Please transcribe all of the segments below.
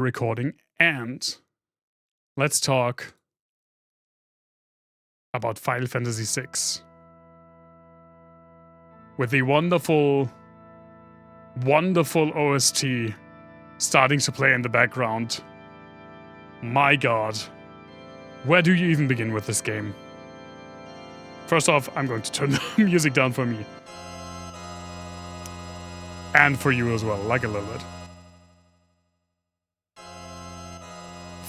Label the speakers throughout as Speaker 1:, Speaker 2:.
Speaker 1: recording, and let's talk about Final Fantasy VI. With the wonderful, wonderful OST starting to play in the background. My god. Where do you even begin with this game? First off, I'm going to turn the music down for me. And for you as well, like a little bit.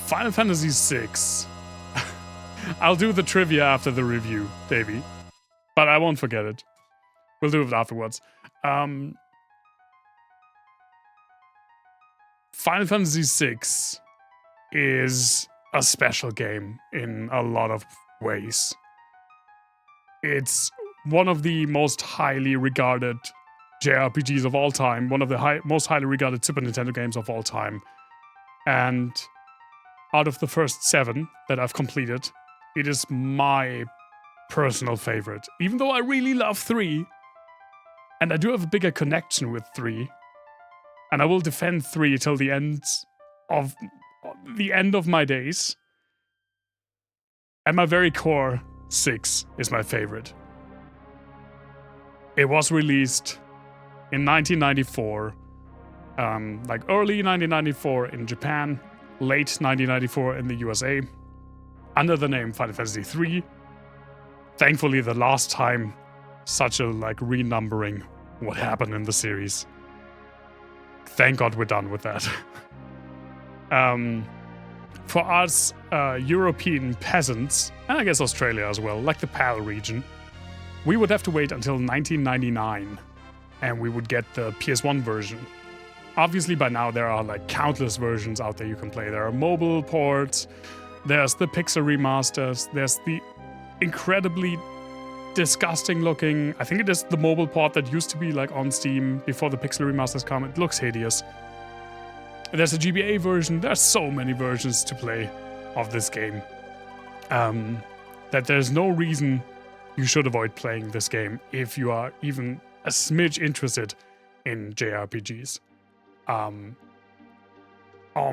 Speaker 1: Final Fantasy VI. I'll do the trivia after the review, Davey. But I won't forget it. We'll do it afterwards. Final Fantasy VI is a special game in a lot of ways. It's one of the most highly regarded JRPGs of all time, one of the most highly regarded Super Nintendo games of all time. And out of the first 7 that I've completed, it is my personal favorite. Even though I really love 3, and I do have a bigger connection with 3, and I will defend 3 till the end of my days. At my very core, 6 is my favorite. It was released in 1994, like early 1994 in Japan, late 1994 in the USA, under the name Final Fantasy III. Thankfully, the last time such a renumbering would happen in the series. Thank God we're done with that. For us European peasants, and I guess Australia as well, like the PAL region, we would have to wait until 1999 and we would get the PS1 version. Obviously by now there are countless versions out there you can play. There are mobile ports, there's the Pixel remasters, there's the incredibly disgusting looking, I think it is the mobile port that used to be on Steam before the Pixel remasters come. It looks hideous. There's a GBA version. There's so many versions to play of this game that there's no reason you should avoid playing this game if you are even a smidge interested in JRPGs. Oh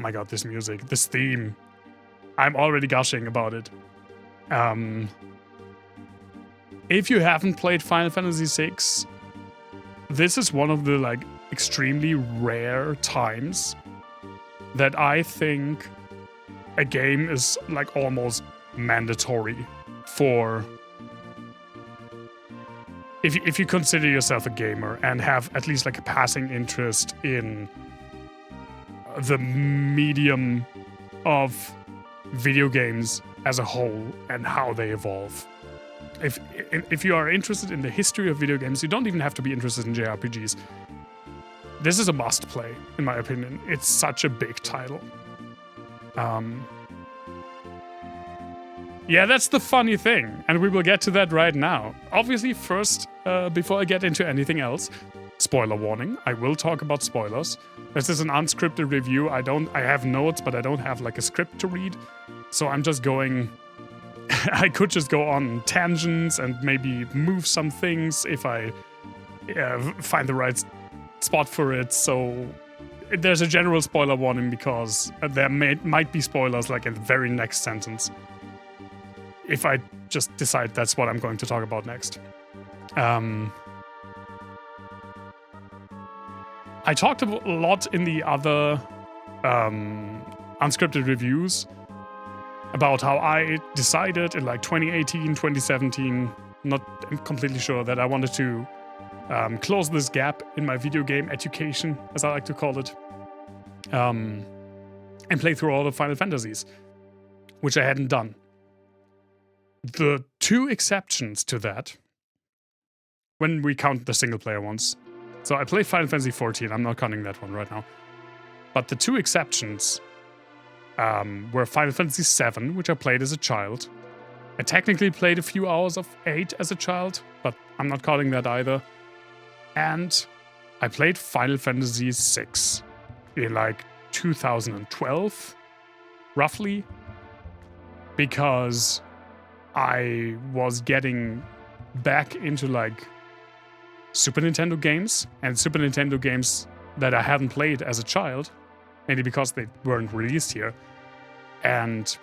Speaker 1: my god, this music, this theme. I'm already gushing about it. If you haven't played Final Fantasy VI, this is one of the extremely rare times that I think a game is almost mandatory for if you consider yourself a gamer and have at least a passing interest in the medium of video games as a whole and how they evolve. If you are interested in the history of video games, you don't even have to be interested in JRPGs. This is a must play, in my opinion. It's such a big title. Yeah, that's the funny thing, and we will get to that right now. Obviously, first, before I get into anything else, spoiler warning, I will talk about spoilers. This is an unscripted review. I have notes, but I don't have a script to read. So I'm just going... I could just go on tangents and maybe move some things if I find the right spot for it. So there's a general spoiler warning because there might be spoilers in the very next sentence. If I just decide that's what I'm going to talk about next. I talked a lot in the other unscripted reviews about how I decided in 2018, 2017, not completely sure, that I wanted to close this gap in my video game education, as I like to call it, and play through all the Final Fantasies, which I hadn't done. The 2 exceptions to that, when we count the single player ones, so I played Final Fantasy XIV, I'm not counting that one right now, but the 2 exceptions were Final Fantasy VII, which I played as a child. I technically played a few hours of 8 as a child, but I'm not counting that either. And I played Final Fantasy VI in 2012, roughly, because I was getting back into Super Nintendo games, and Super Nintendo games that I hadn't played as a child. mainly because they weren't released here. And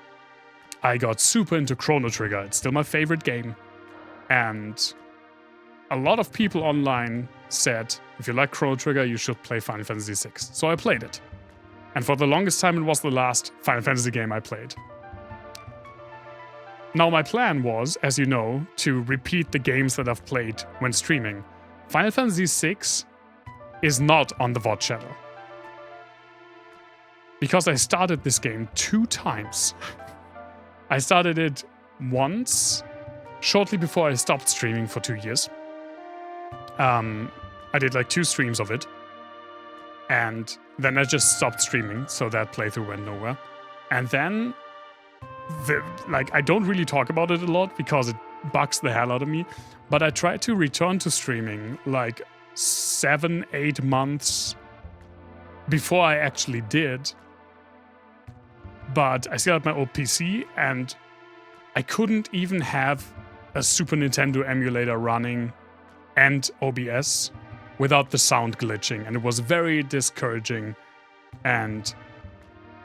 Speaker 1: I got super into Chrono Trigger. It's still my favorite game. And a lot of people online said, if you like Chrono Trigger, you should play Final Fantasy VI. So I played it. And for the longest time, it was the last Final Fantasy game I played. Now, my plan was, as you know, to repeat the games that I've played when streaming. Final Fantasy VI is not on the VOD channel. Because I started this game 2 times. I started it once, shortly before I stopped streaming for 2 years. I did like 2 streams of it. And then I just stopped streaming, so that playthrough went nowhere. And then, I don't really talk about it a lot because it bugs the hell out of me. But I tried to return to streaming like 7-8 months before I actually did. But I still had my old PC, and I couldn't even have a Super Nintendo emulator running and OBS without the sound glitching, and it was very discouraging. And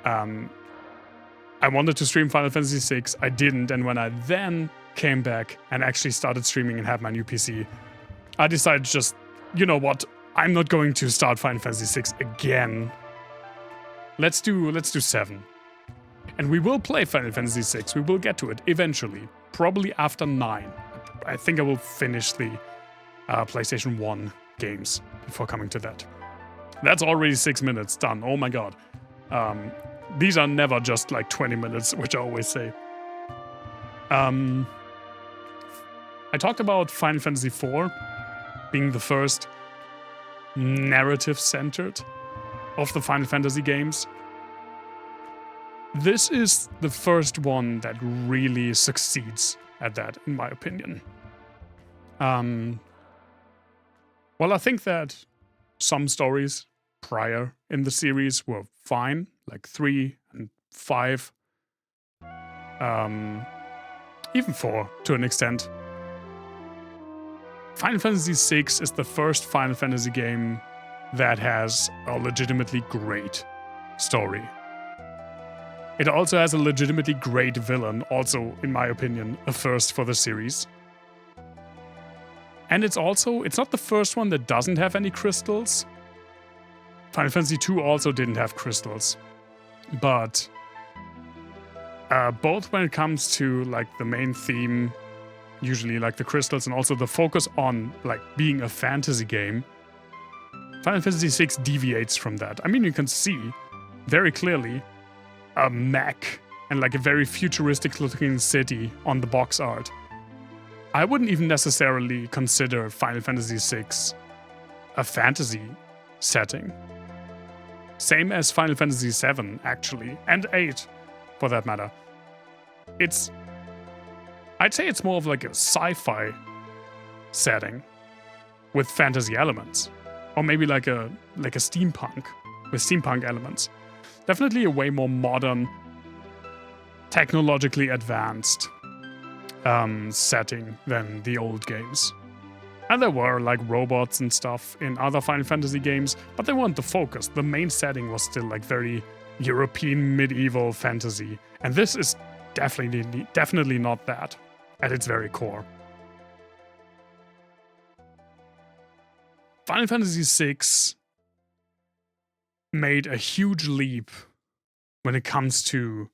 Speaker 1: I wanted to stream Final Fantasy VI, I didn't, and when I then came back and actually started streaming and had my new PC, I decided just, you know what, I'm not going to start Final Fantasy VI again. Let's do 7. And we will play Final Fantasy VI, we will get to it eventually, probably after 9. I think I will finish the PlayStation 1 games before coming to that. That's already 6 minutes done, oh my god. These are never just like 20 minutes, which I always say. I talked about Final Fantasy IV being the first narrative-centered of the Final Fantasy games. This is the first one that really succeeds at that, in my opinion. Well, I think that some stories prior in the series were fine, like 3 and 5, even 4 to an extent. Final Fantasy VI is the first Final Fantasy game that has a legitimately great story. It also has a legitimately great villain, also, in my opinion, a first for the series. And it's not the first one that doesn't have any crystals. Final Fantasy II also didn't have crystals. But both when it comes to like the main theme, usually like the crystals, and also the focus on like being a fantasy game, Final Fantasy VI deviates from that. I mean, you can see very clearly a mech and like a very futuristic looking city on the box art. I wouldn't even necessarily consider Final Fantasy VI a fantasy setting. Same as Final Fantasy VII, actually, and 8, for that matter. I'd say it's more of like a sci-fi setting with fantasy elements, or maybe like a steampunk with steampunk elements. Definitely a way more modern, technologically advanced setting than the old games. And there were like robots and stuff in other Final Fantasy games, but they weren't the focus. The main setting was still like very European medieval fantasy. And this is definitely not that at its very core. Final Fantasy VI made a huge leap when it comes to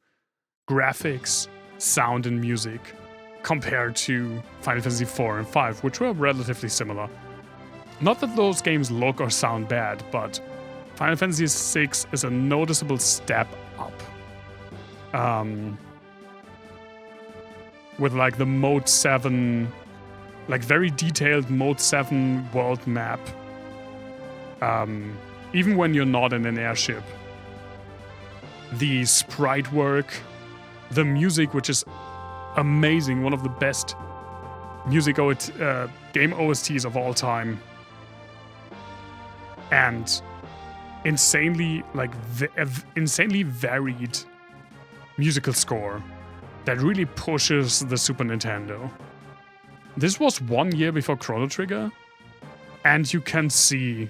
Speaker 1: graphics, sound, and music compared to Final Fantasy IV and V, which were relatively similar. Not that those games look or sound bad, but Final Fantasy VI is a noticeable step up. With like the Mode 7, like very detailed Mode 7 world map. Even when you're not in an airship. The sprite work, the music, which is amazing, one of the best game OSTs of all time, and insanely varied musical score that really pushes the Super Nintendo. This was 1 year before Chrono Trigger, and you can see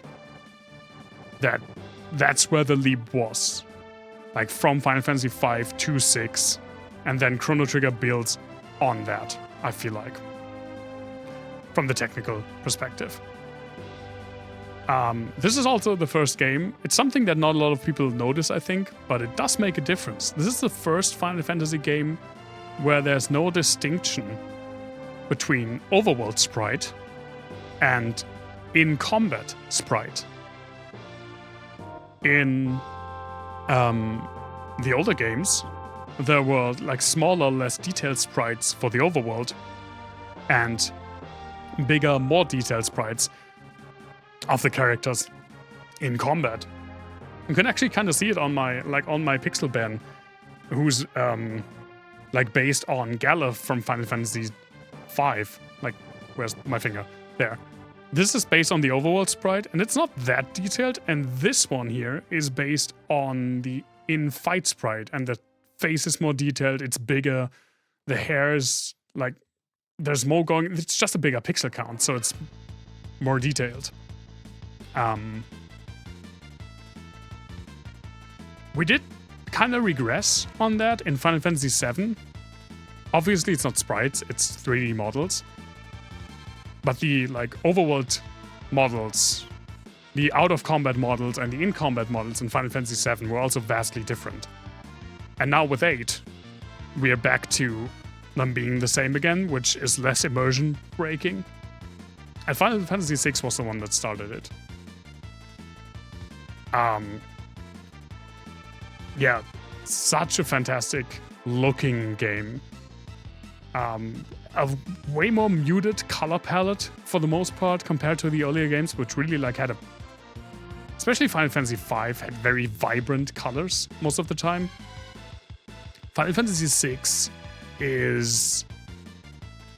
Speaker 1: that that's where the leap was. like from Final Fantasy V to 6, and then Chrono Trigger builds on that, I feel like, from the technical perspective. This is also the first game. It's something that not a lot of people notice, I think, but it does make a difference. This is the first Final Fantasy game where there's no distinction between overworld sprite and in-combat sprite. In the older games, there were like smaller, less detailed sprites for the overworld and bigger, more detailed sprites of the characters in combat. You can actually kind of see it on my pixel ban, who's like based on Galuf from Final Fantasy V. Like, where's my finger? There. This is based on the overworld sprite, and it's not that detailed, and this one here is based on the in-fight sprite, and the face is more detailed, it's bigger, the hair is like, there's more going, it's just a bigger pixel count, so it's more detailed. We did kind of regress on that in Final Fantasy VII. Obviously, it's not sprites, it's 3D models. But the like overworld models, the out-of-combat models and the in-combat models in Final Fantasy VII were also vastly different. And now with 8, we are back to them being the same again, which is less immersion breaking. And Final Fantasy VI was the one that started it. Yeah, such a fantastic looking game. A way more muted color palette for the most part compared to the earlier games, which really like had a, especially Final Fantasy V had very vibrant colors most of the time. Final Fantasy VI is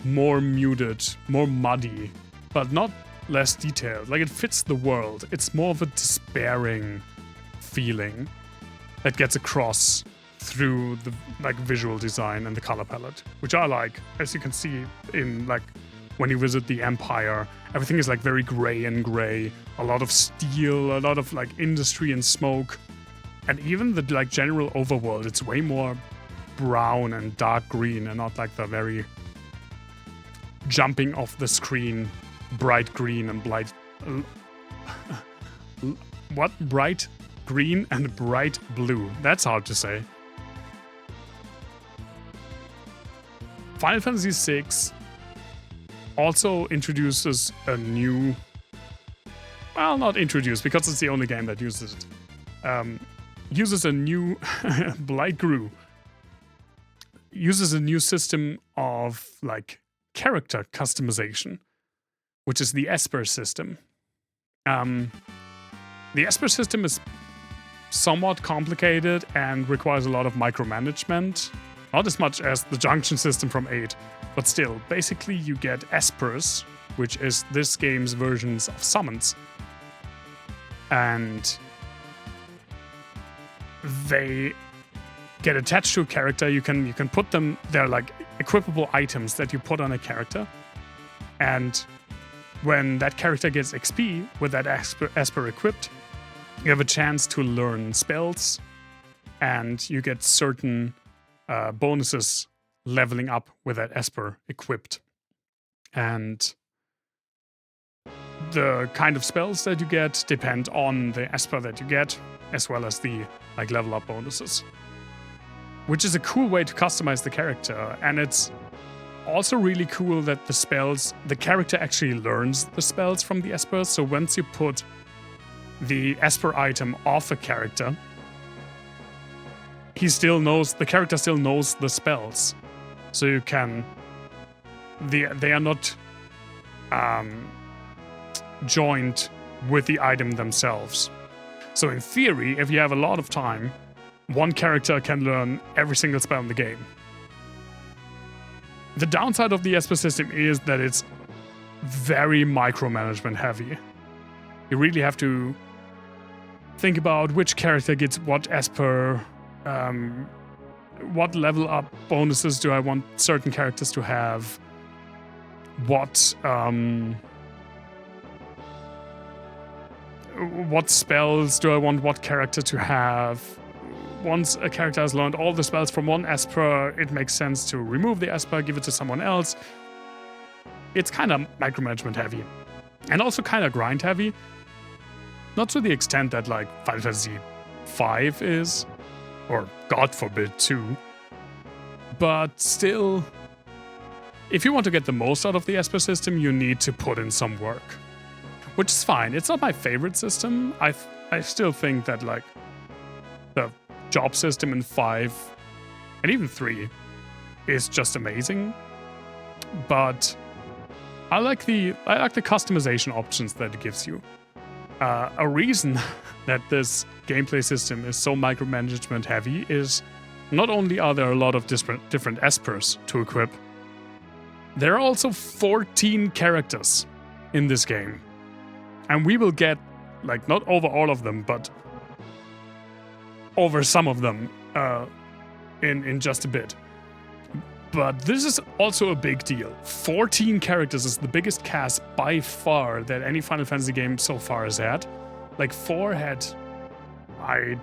Speaker 1: more muted, more muddy, but not less detailed. Like, it fits the world. It's more of a despairing feeling that gets across through the like visual design and the color palette, which I like. As you can see in like when you visit the Empire, everything is like very gray and gray, a lot of steel, a lot of like industry and smoke, and even the like general overworld, it's way more brown and dark green and not like the very jumping off the screen bright green and bright bright green and bright blue. That's hard to say. Final Fantasy VI also introduces a new... Well, not introduced, because it's the only game that uses it. Uses a new... Blight Grew. Uses a new system of, like, character customization, which is the Esper system. The Esper system is somewhat complicated and requires a lot of micromanagement. Not as much as the junction system from 8, but still, basically you get Espers, which is this game's versions of summons. And they get attached to a character. You can put them, they're like equipable items that you put on a character. And when that character gets XP with that Esper equipped, you have a chance to learn spells, and you get certain bonuses leveling up with that Esper equipped. And the kind of spells that you get depend on the Esper that you get, as well as the like level up bonuses. Which is a cool way to customize the character, and it's also really cool that the spells, the character actually learns the spells from the Espers, so once you put the Esper item off a character, the character still knows the spells. So you can, they are not joined with the item themselves. So in theory, if you have a lot of time, one character can learn every single spell in the game. The downside of the Esper system is that it's very micromanagement heavy. You really have to think about which character gets what Esper, what level up bonuses do I want certain characters to have, what spells do I want what character to have, once a character has learned all the spells from one Esper, it makes sense to remove the Esper, give it to someone else. It's kind of micromanagement heavy. And also kind of grind heavy. Not to the extent that like Final Fantasy V is, or God forbid 2. But still, if you want to get the most out of the Esper system, you need to put in some work. Which is fine. It's not my favorite system. I still think that like the job system in 5 and even 3 is just amazing. But I like the customization options that it gives you. A reason that this gameplay system is so micromanagement heavy is not only are there a lot of different Espers to equip, there are also 14 characters in this game. And we will get, like, not over all of them, but over some of them in just a bit. But this is also a big deal. 14 characters is the biggest cast by far that any Final Fantasy game so far has had. Like 4 had, I'd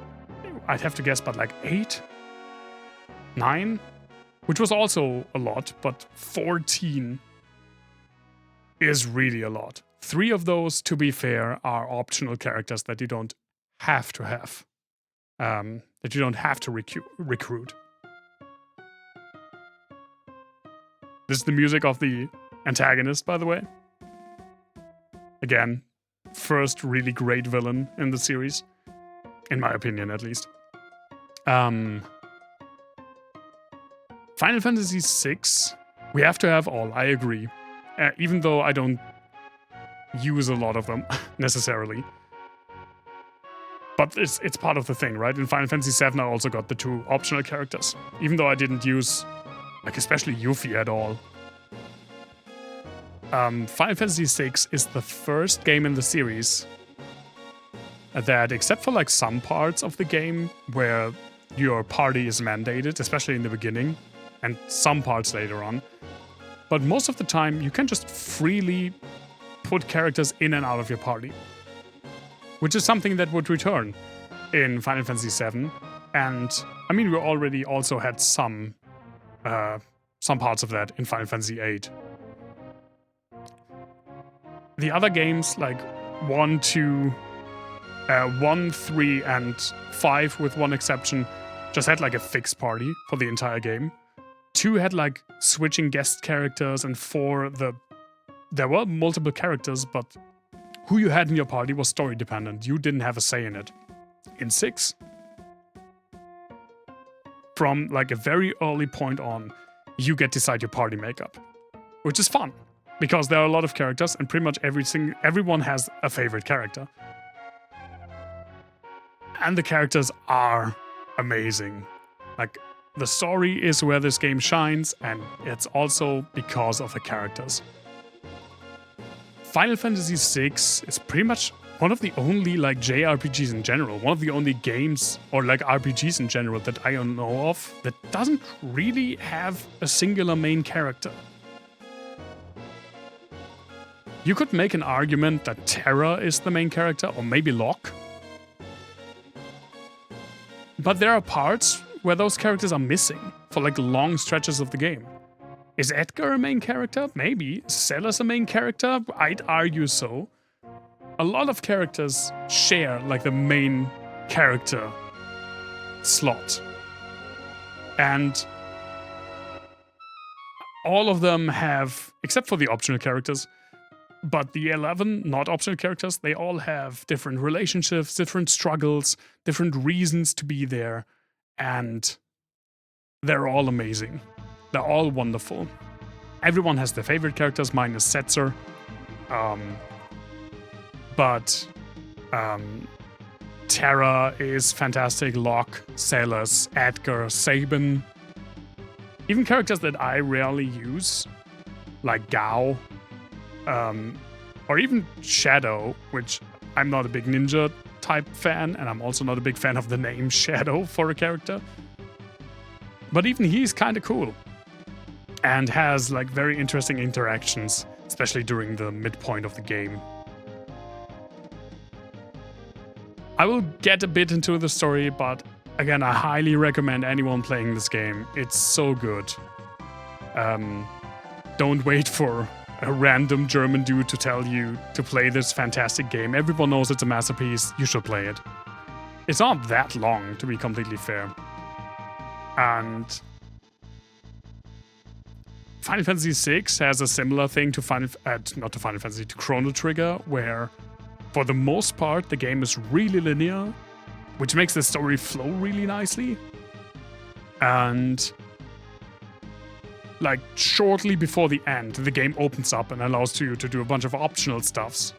Speaker 1: have to guess, but like 8? 9? Which was also a lot, but 14 is really a lot. 3 of those, to be fair, are optional characters that you don't have to have. That you don't have to recruit. This is the music of the antagonist, by the way. Again, first really great villain in the series. In my opinion, at least. Final Fantasy VI, we have to have all, I agree. Even though I don't use a lot of them, necessarily. But it's part of the thing, right? In Final Fantasy VII, I also got the 2 optional characters. Even though I didn't use, like, especially Yuffie at all. Final Fantasy VI is the first game in the series that, except for, like, some parts of the game where your party is mandated, especially in the beginning, and some parts later on, but most of the time, you can just freely put characters in and out of your party. Which is something that would return in Final Fantasy VII. And, I mean, we already also had some parts of that in Final Fantasy VIII. The other games, like 1, 2, 1, 3, and 5, with one exception, just had like a fixed party for the entire game. 2 had like switching guest characters, and 4, there were multiple characters, but who you had in your party was story dependent. You didn't have a say in it. In 6, from like a very early point on, you get to decide your party makeup, which is fun because there are a lot of characters and pretty much everyone has a favorite character. And the characters are amazing. Like, the story is where this game shines, and it's also because of the characters. Final Fantasy VI is pretty much one of the only like JRPGs in general, one of the only games or like RPGs in general that I know of that doesn't really have a singular main character. You could make an argument that Terra is the main character, or maybe Locke. But there are parts where those characters are missing for like long stretches of the game. Is Edgar a main character? Maybe. Is Celes a main character? I'd argue so. A lot of characters share like the main character slot. And all of them have, except for the optional characters, but the 11 not optional characters, they all have different relationships, different struggles, different reasons to be there, and they're all amazing. They're all wonderful. Everyone has their favorite characters, minus Setzer. But Terra is fantastic, Locke, Celes, Edgar, Sabin. Even characters that I rarely use, like Gao, or even Shadow, which I'm not a big ninja type fan, and I'm also not a big fan of the name Shadow for a character. But even he's kind of cool. And has like very interesting interactions, especially during the midpoint of the game. I will get a bit into the story, but Again, I highly recommend anyone playing this game. It's so good. Don't wait for a random German dude to tell you to play this fantastic game. Everyone knows it's a masterpiece. You should play it. It's not that long, to be completely fair. And Final Fantasy VI has a similar thing to to Chrono Trigger, where for the most part the game is really linear, which makes the story flow really nicely. And like shortly before the end, the game opens up and allows you to do a bunch of optional stuffs,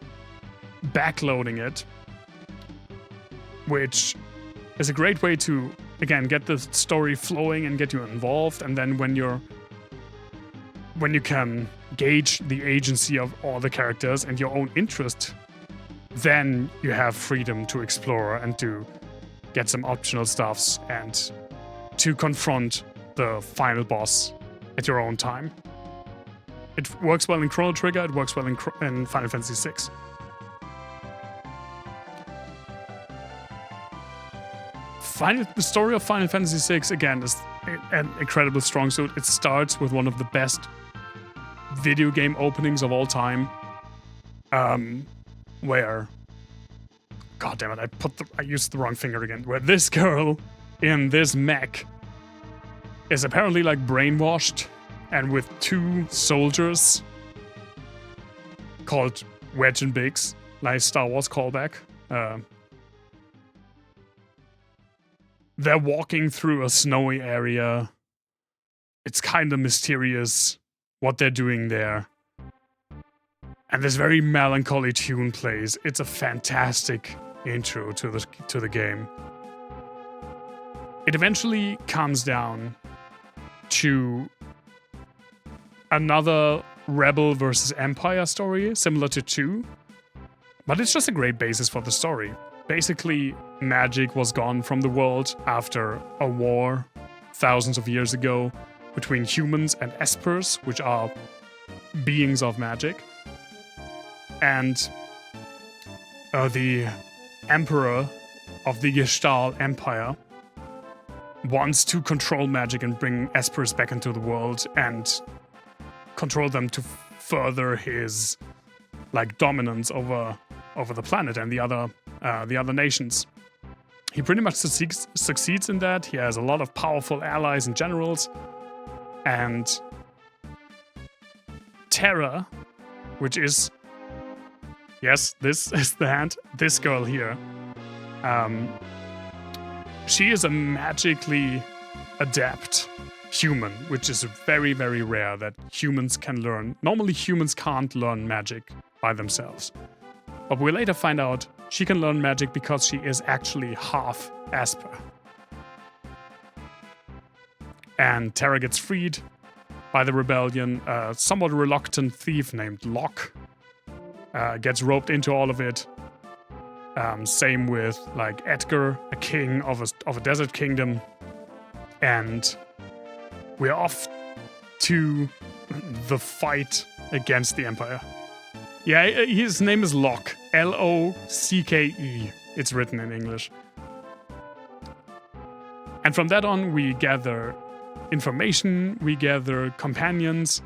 Speaker 1: backloading it, which is a great way to, again, get the story flowing and get you involved. And then when you can gauge the agency of all the characters and your own interest, then you have freedom to explore and to get some optional stuffs and to confront the final boss at your own time. It works well in Chrono Trigger, it works well in Final Fantasy VI. The story of Final Fantasy VI, again, is an incredible strong suit. It starts with one of the best video game openings of all time, where, god damn it, I used the wrong finger again, where this girl in this mech is apparently like brainwashed, and with two soldiers called Wedge and Biggs, nice Star Wars callback. They're walking through a snowy area. It's kind of mysterious what they're doing there. And this very melancholy tune plays. It's a fantastic intro to the game. It eventually comes down to another Rebel versus Empire story, similar to 2. But it's just a great basis for the story. Basically, magic was gone from the world after a war thousands of years ago between humans and espers, which are beings of magic. And the Emperor of the Gestalt Empire wants to control magic and bring espers back into the world and control them to further his dominance over the planet and the other nations. He pretty much succeeds in that. He has a lot of powerful allies and generals. And Terra, which is, yes, this is the hand, this girl here. She is a magically adept human, which is very, very rare that humans can learn. Normally humans can't learn magic by themselves. But we later find out she can learn magic because she is actually half Esper. And Terra gets freed by the rebellion. A somewhat reluctant thief named Locke gets roped into all of it. Same with Edgar, a king of a desert kingdom. And we're off to the fight against the Empire. Yeah, his name is Locke. L-O-C-K-E. It's written in English. And from that on, we gather information, we gather companions.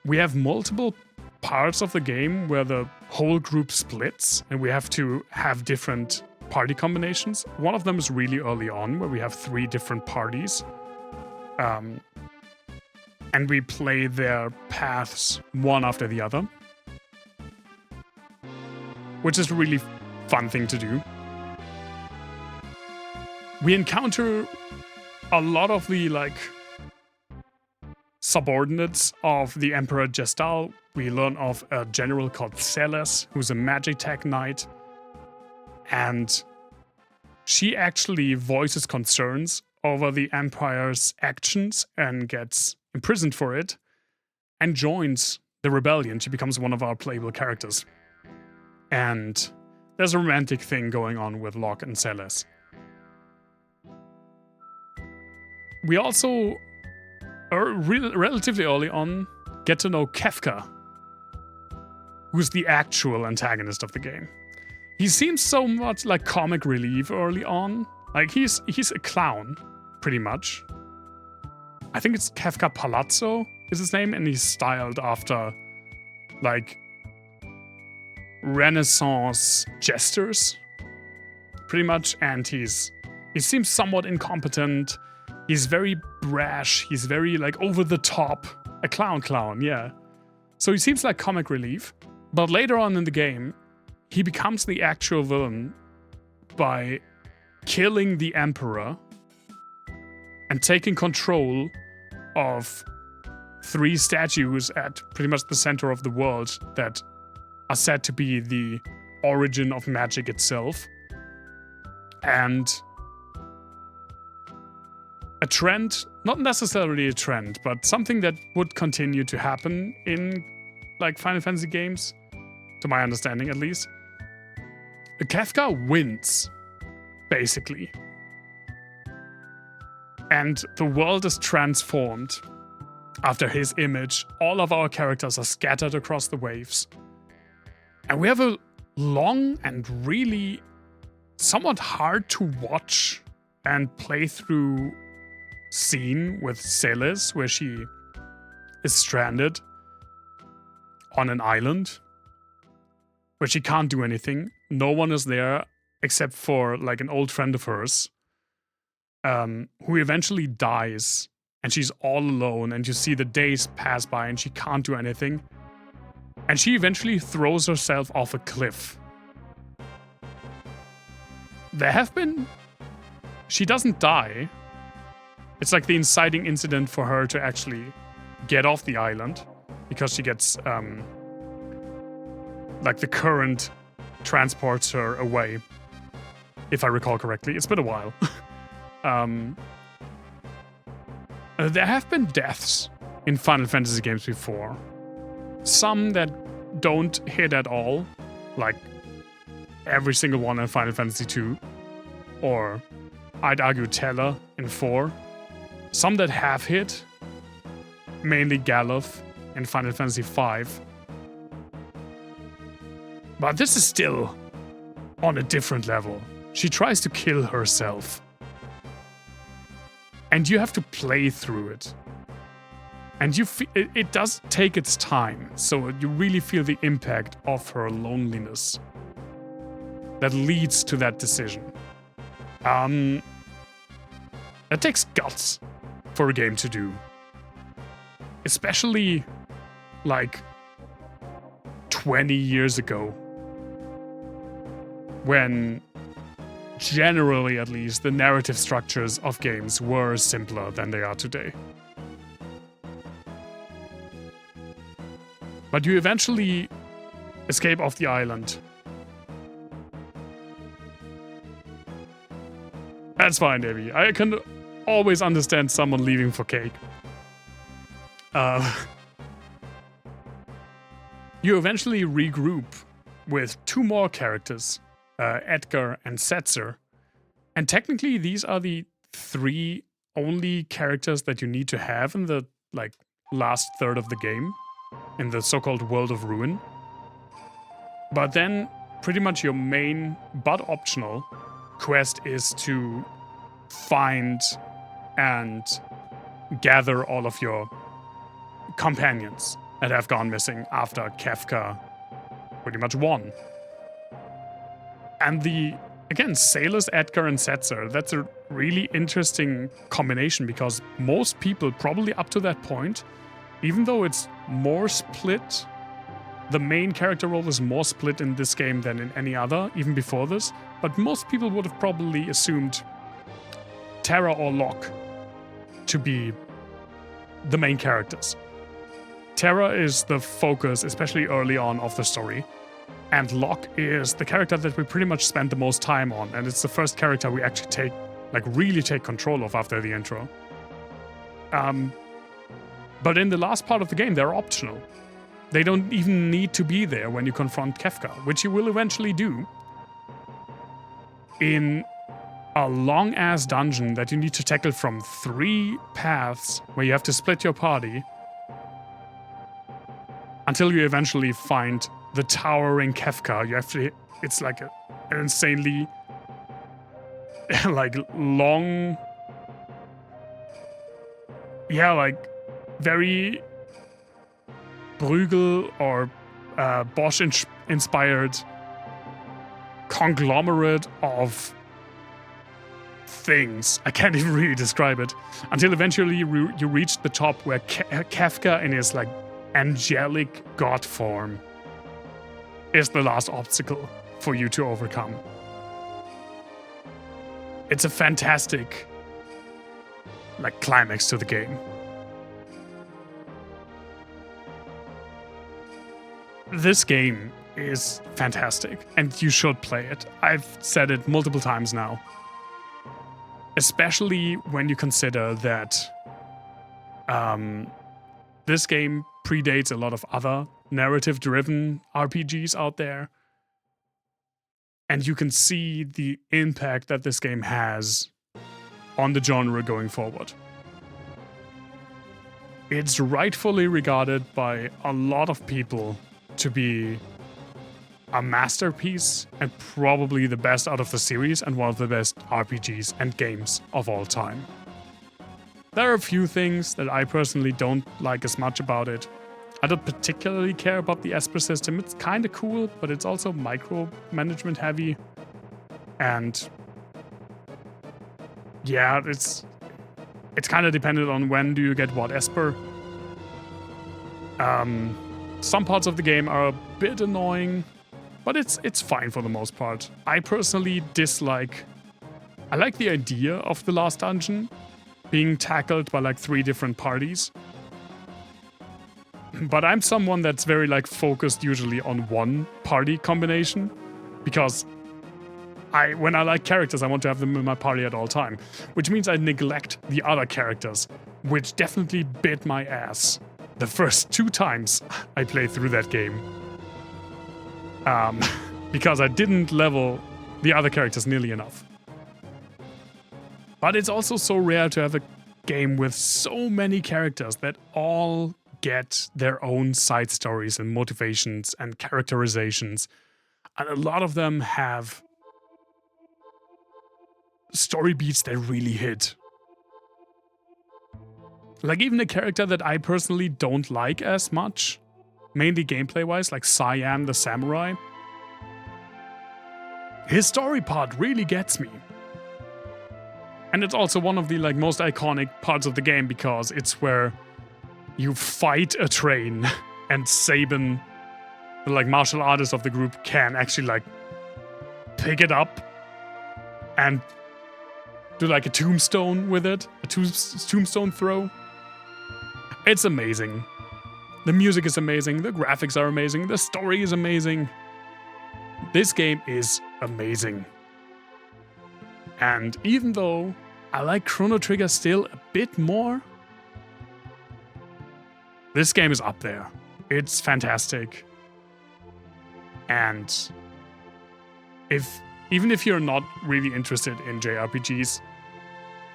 Speaker 1: We have multiple parts of the game where the whole group splits, and we have to have different party combinations. One of them is really early on, where we have 3 different parties. And we play their paths one after the other, which is a really fun thing to do. We encounter a lot of the subordinates of the Emperor Gestal. We learn of a general called Celes, who's a magic tech knight. And she actually voices concerns over the Empire's actions and gets imprisoned for it and joins the rebellion. She becomes one of our playable characters. And there's a romantic thing going on with Locke and Celes. We also, relatively early on, get to know Kefka, who's the actual antagonist of the game. He seems so much like comic relief early on, Like, he's a clown, pretty much. I think it's Kafka Palazzo is his name, and he's styled after, like, Renaissance jesters, pretty much. And he seems somewhat incompetent. He's very brash. He's very, like, over the top. A clown, yeah. So he seems like comic relief. But later on in the game, he becomes the actual villain by killing the Emperor and taking control of 3 statues at pretty much the center of the world that are said to be the origin of magic itself. And a trend, not necessarily a trend, but something that would continue to happen in, like, Final Fantasy games, to my understanding at least. Kafka wins, basically. And the world is transformed. After his image, all of our characters are scattered across the waves. And we have a long and really somewhat hard to watch and play through scene with Celes, where she is stranded on an island, where she can't do anything. No one is there except for, like, an old friend of hers, who eventually dies, and she's all alone, and you see the days pass by and she can't do anything. And she eventually throws herself off a cliff. She doesn't die. It's like the inciting incident for her to actually get off the island, because she gets, like, the current transports her away, if I recall correctly. It's been a while. There have been deaths in Final Fantasy games before. Some that don't hit at all, like every single one in Final Fantasy 2, or I'd argue Teller in 4. Some that have hit, mainly Galuf in Final Fantasy 5. But this is still on a different level. She tries to kill herself. And you have to play through it. And it does take its time, so you really feel the impact of her loneliness that leads to that decision. That takes guts for a game to do. Especially, like, 20 years ago, when generally, at least, the narrative structures of games were simpler than they are today. But you eventually escape off the island. That's fine, Davey. I can always understand someone leaving for cake. You eventually regroup with 2 more characters, Edgar and Setzer. And technically, these are the 3 only characters that you need to have in the, like, last third of the game, in the so-called World of Ruin. But then, pretty much your main, but optional, quest is to find and gather all of your companions that have gone missing after Kafka pretty much won. And again, Celes, Edgar, and Setzer, that's a really interesting combination, because most people, probably up to that point, even though it's more split, the main character role is more split in this game than in any other, even before this, but most people would have probably assumed Terra or Locke to be the main characters. Terra is the focus, especially early on, of the story. And Locke is the character that we pretty much spend the most time on, and it's the first character we actually really take control of after the intro. But in the last part of the game, they're optional. They don't even need to be there when you confront Kafka, which you will eventually do in a long-ass dungeon that you need to tackle from 3 paths, where you have to split your party until you eventually find the towering Kafka. It's like an insanely like long, yeah, like very Bruegel or Bosch inspired conglomerate of things. I can't even really describe it. Until eventually you reach the top where Kafka in his like angelic god form is the last obstacle for you to overcome. It's a fantastic like climax to the game. This game is fantastic and you should play it. I've said it multiple times now. Especially when you consider that this game predates a lot of other narrative-driven RPGs out there. And you can see the impact that this game has on the genre going forward. It's rightfully regarded by a lot of people to be a masterpiece and probably the best out of the series and one of the best RPGs and games of all time. There are a few things that I personally don't like as much about it. I don't particularly care about the Esper system. It's kind of cool, but it's also micromanagement heavy. And yeah, it's kind of dependent on when do you get what Esper. Some parts of the game are a bit annoying, but it's fine for the most part. I personally I like the idea of the last dungeon being tackled by like 3 different parties. But I'm someone that's very like focused usually on one party combination, because when I like characters, I want to have them in my party at all time, which means I neglect the other characters, which definitely bit my ass the first 2 times I played through that game. Because I didn't level the other characters nearly enough. But it's also so rare to have a game with so many characters that all get their own side stories and motivations and characterizations. And a lot of them have story beats that really hit. Like even a character that I personally don't like as much, mainly gameplay-wise, like Cyan the Samurai. His story part really gets me. And it's also one of the like most iconic parts of the game because it's where you fight a train and Sabin, the like martial artist of the group, can actually like pick it up and do like a tombstone with it, a tombstone throw. It's amazing. The music is amazing, the graphics are amazing, the story is amazing. This game is amazing. And even though I like Chrono Trigger still a bit more, this game is up there. It's fantastic. And even if you're not really interested in JRPGs,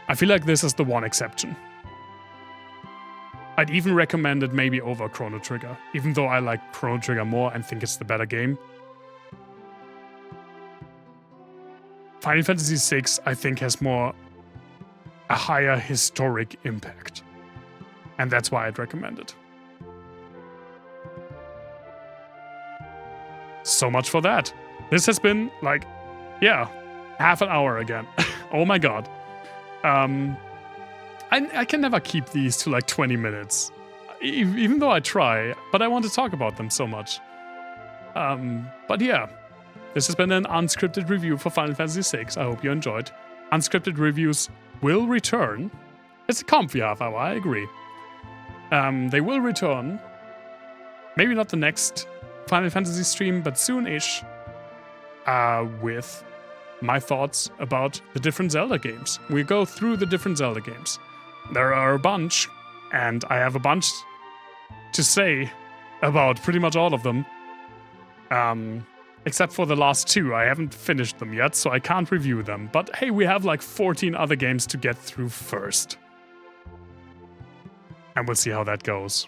Speaker 1: I feel like this is the one exception. I'd even recommend it maybe over Chrono Trigger, even though I like Chrono Trigger more and think it's the better game. Final Fantasy VI, I think, has a higher historic impact. And that's why I'd recommend it. So much for that. This has been like, yeah, half an hour again. Oh my god. I can never keep these to like 20 minutes. Even though I try, but I want to talk about them so much. But yeah, this has been an unscripted review for Final Fantasy VI. I hope you enjoyed. Unscripted reviews will return. It's a comfy half hour, I agree. They will return. Maybe not the next Final Fantasy stream, but soon-ish. With my thoughts about the different Zelda games. We go through the different Zelda games. There are a bunch, and I have a bunch to say about pretty much all of them. Except for the last 2, I haven't finished them yet, so I can't review them. But hey, we have like 14 other games to get through first. And we'll see how that goes.